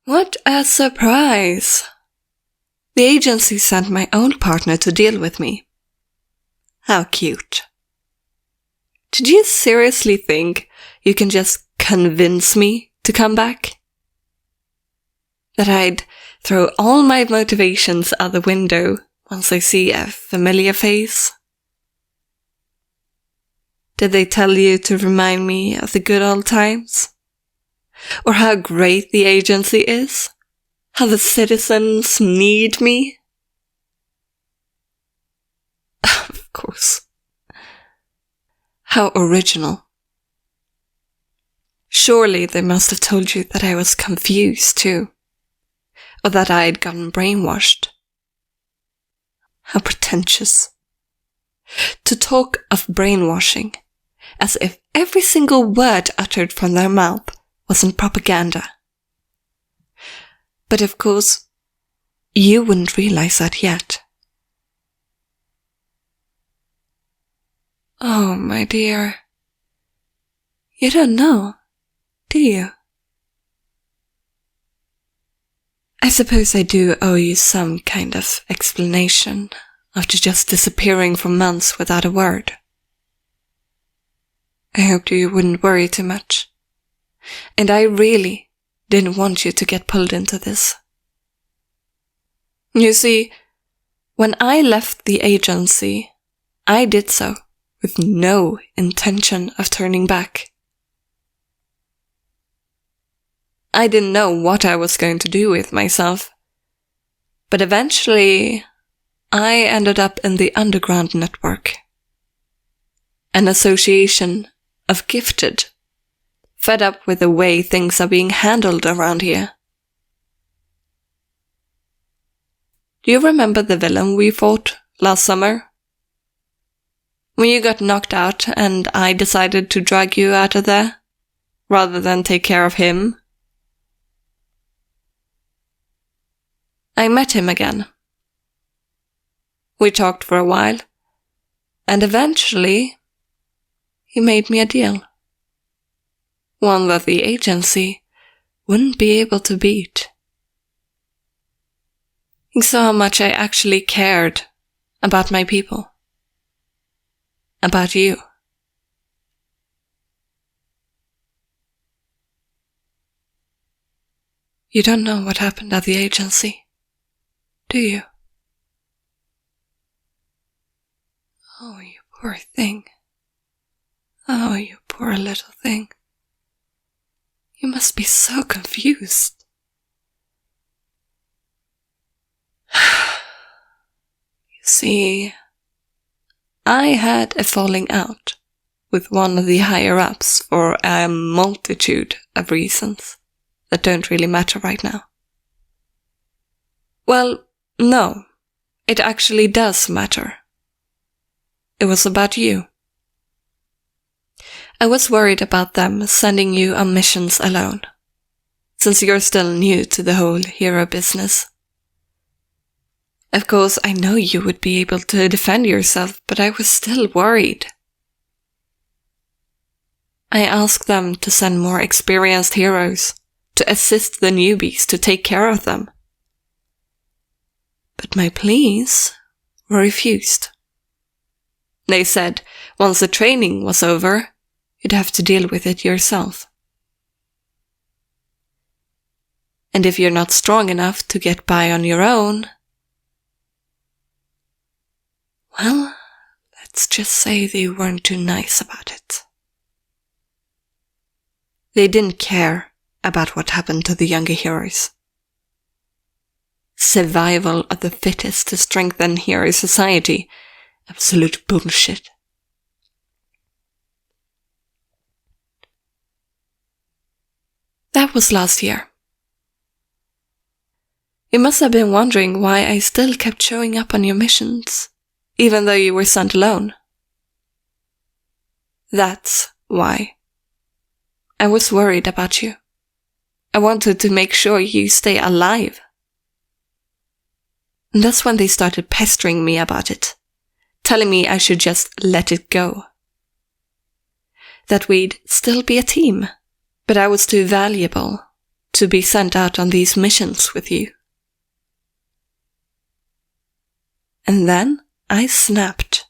What a surprise! The agency sent my old partner to deal with me. How cute. Did you seriously think you can just convince me to come back? That I'd throw all my motivations out the window once I see a familiar face? Did they tell you to remind me of the good old times? Or how great the agency is? How the citizens need me? Of course. How original. Surely they must have told you that I was confused too. Or that I had gotten brainwashed. How pretentious. To talk of brainwashing as if every single word uttered from their mouth wasn't propaganda. But of course, you wouldn't realize that yet. Oh, my dear. You don't know, do you? I suppose I do owe you some kind of explanation after just disappearing for months without a word. I hoped you wouldn't worry too much. And I really didn't want you to get pulled into this. You see, when I left the agency, I did so with no intention of turning back. I didn't know what I was going to do with myself, but eventually I ended up in the underground network, an association of gifted, fed up with the way things are being handled around here. Do you remember the villain we fought last summer? When you got knocked out and I decided to drag you out of there, rather than take care of him? I met him again. We talked for a while, and eventually he made me a deal. One that the agency wouldn't be able to beat. He saw how much I actually cared about my people. About you. You don't know what happened at the agency, do you? Oh, you poor thing. Oh, you poor little thing. You must be so confused. You see, I had a falling out with one of the higher-ups for a multitude of reasons that don't really matter right now. Well, no, it actually does matter. It was about you. I was worried about them sending you on missions alone, since you're still new to the whole hero business. Of course, I know you would be able to defend yourself, but I was still worried. I asked them to send more experienced heroes, to assist the newbies to take care of them. But my pleas were refused. They said once the training was over, you'd have to deal with it yourself. And if you're not strong enough to get by on your own, well, let's just say they weren't too nice about it. They didn't care about what happened to the younger heroes. Survival of the fittest to strengthen hero society. Absolute bullshit. That was last year. You must have been wondering why I still kept showing up on your missions, even though you were sent alone. That's why. I was worried about you. I wanted to make sure you stay alive. And that's when they started pestering me about it, telling me I should just let it go. That we'd still be a team, but I was too valuable to be sent out on these missions with you. And then I snapped.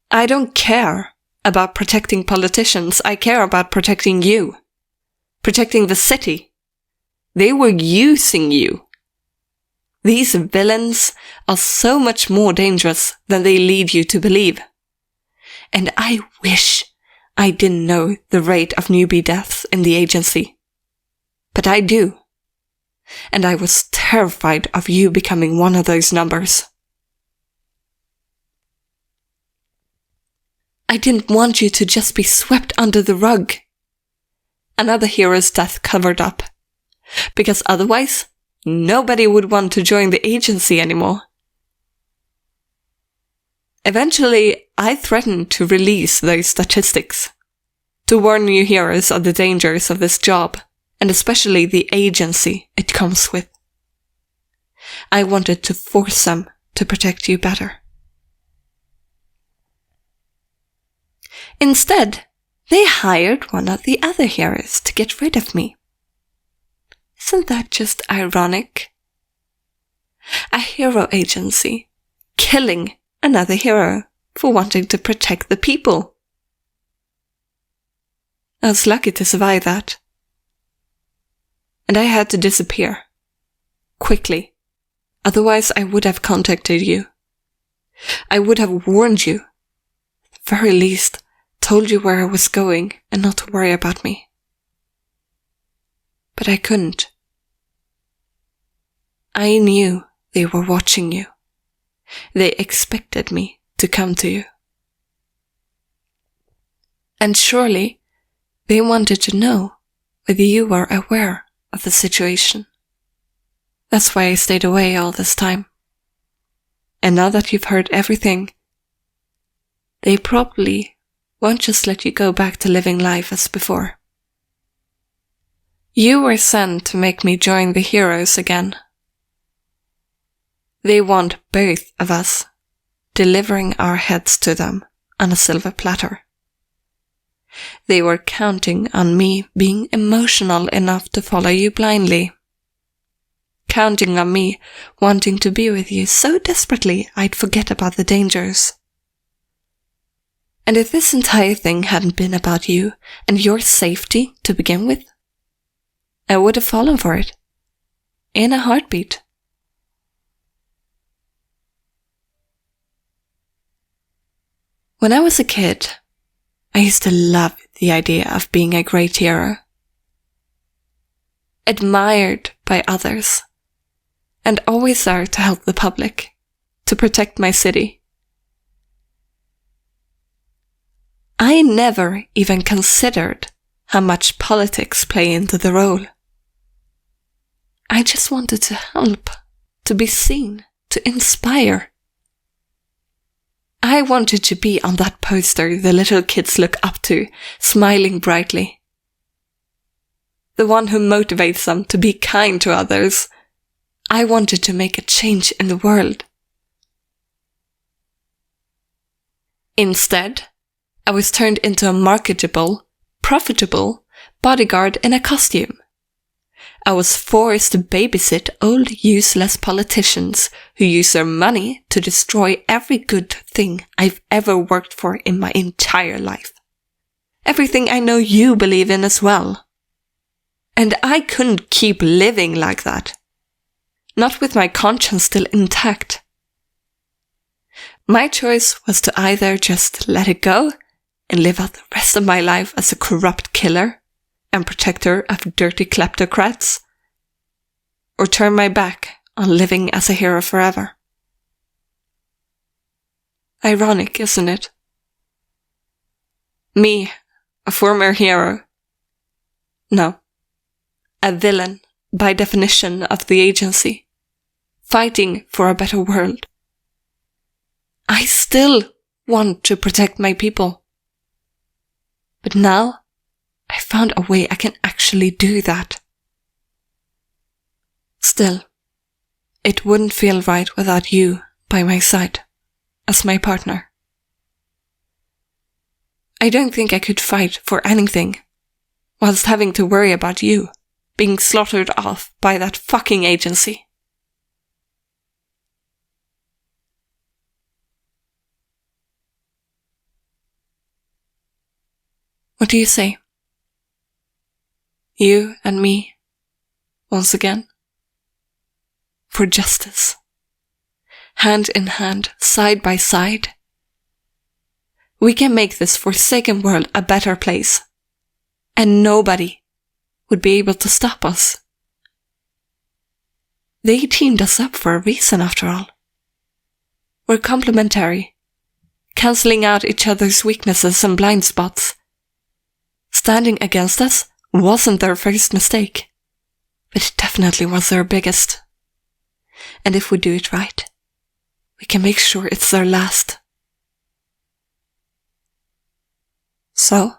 I don't care about protecting politicians. I care about protecting you. Protecting the city. They were using you. These villains are so much more dangerous than they lead you to believe. And I wish I didn't know the rate of newbie deaths in the agency. But I do. And I was terrified of you becoming one of those numbers. I didn't want you to just be swept under the rug. Another hero's death covered up. Because otherwise, nobody would want to join the agency anymore. Eventually, I threatened to release those statistics. To warn new heroes of the dangers of this job, and especially the agency it comes with. I wanted to force them to protect you better. Instead, they hired one of the other heroes to get rid of me. Isn't that just ironic? A hero agency killing another hero for wanting to protect the people. I was lucky to survive that. And I had to disappear. Quickly. Otherwise I would have contacted you. I would have warned you. At the very least, told you where I was going and not to worry about me. But I couldn't. I knew they were watching you. They expected me to come to you. And surely they wanted to know whether you were aware of the situation. That's why I stayed away all this time. And now that you've heard everything, they probably won't just let you go back to living life as before. You were sent to make me join the heroes again. They want both of us, delivering our heads to them on a silver platter. They were counting on me being emotional enough to follow you blindly. Counting on me wanting to be with you so desperately I'd forget about the dangers. And if this entire thing hadn't been about you and your safety to begin with, I would have fallen for it. In a heartbeat. When I was a kid, I used to love the idea of being a great hero. Admired by others. And always there to help the public. To protect my city. I never even considered how much politics play into the role. I just wanted to help, to be seen, to inspire. I wanted to be on that poster the little kids look up to, smiling brightly. The one who motivates them to be kind to others. I wanted to make a change in the world. Instead, I was turned into a marketable, profitable bodyguard in a costume. I was forced to babysit old useless politicians who use their money to destroy every good thing I've ever worked for in my entire life. Everything I know you believe in as well. And I couldn't keep living like that. Not with my conscience still intact. My choice was to either just let it go and live out the rest of my life as a corrupt killer and protector of dirty kleptocrats, or turn my back on living as a hero forever. Ironic, isn't it? Me, a former hero. No, a villain by definition of the agency, fighting for a better world. I still want to protect my people. But now, I found a way I can actually do that. Still, it wouldn't feel right without you by my side, as my partner. I don't think I could fight for anything whilst having to worry about you being slaughtered off by that fucking agency. What do you say? You and me, once again? For justice. Hand in hand, side by side. We can make this forsaken world a better place. And nobody would be able to stop us. They teamed us up for a reason, after all. We're complementary, cancelling out each other's weaknesses and blind spots. Standing against us wasn't their first mistake, but it definitely was their biggest. And if we do it right, we can make sure it's their last. So,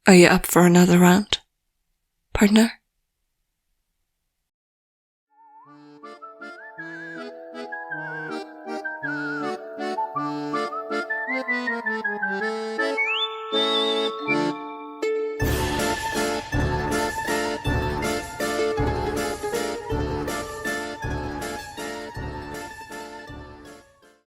are you up for another round, partner?